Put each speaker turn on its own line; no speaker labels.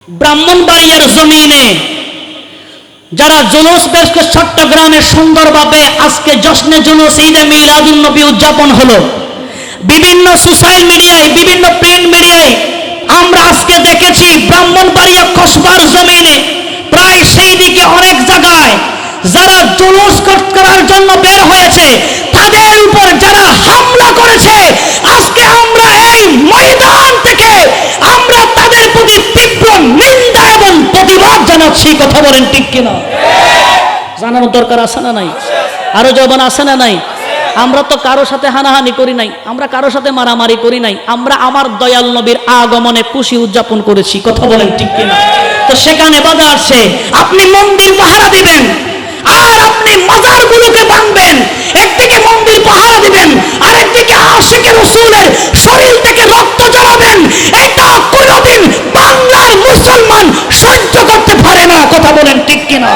ব্রাহ্মণবাড়িয়ার জমিনে যারা জুলুস বের করে চট্টগ্রামে সুন্দরভাবে আজকে জশ্নে জুলুস ঈদে মিলাদুন নবী উদযাপন হলো, বিভিন্ন সোশ্যাল মিডিয়ায় বিভিন্ন প্রিন্ট মিডিয়ায় আমরা আজকে দেখেছি ব্রাহ্মণবাড়িয়া কসবার জমিনে প্রায় সেই দিকে অনেক জায়গায় যারা জুলুস করার জন্য বের হয়েছে তাদের উপর যারা হামলা করেছে, আজকে আমরা এই ময়দান থেকে আমরা তাদের প্রতি তীব্র নিন্দা এবং প্রতিবাদ জানাচ্ছি। কথা বলেন ঠিক কিনা? জানানোর দরকার আছে না নাই? আরো জবান আছে না নাই? আমরা তো কারোর সাথে হানাহানি করি নাই, আমরা কারোর সাথে মারামারি করি নাই, আমরা আমার দয়াল নবীর আগমনে খুশি উদযাপন করেছি। কথা বলেন ঠিক কিনা? তো সেখানে বাধা আসছে, আপনি মন্দির পাহারা দিবেন আর আপনি মাজারগুলোকে ভাঙবেন, একদিকে মন্দির পাহারা দিবেন আর একদিকে আশিকে রাসূলের শরীর থেকে রক্ত ঝরাবেন, এটা কোনোদিন বাংলার মুসলমান সহ্য করতে পারে না। কথা বলেন ঠিক কিনা?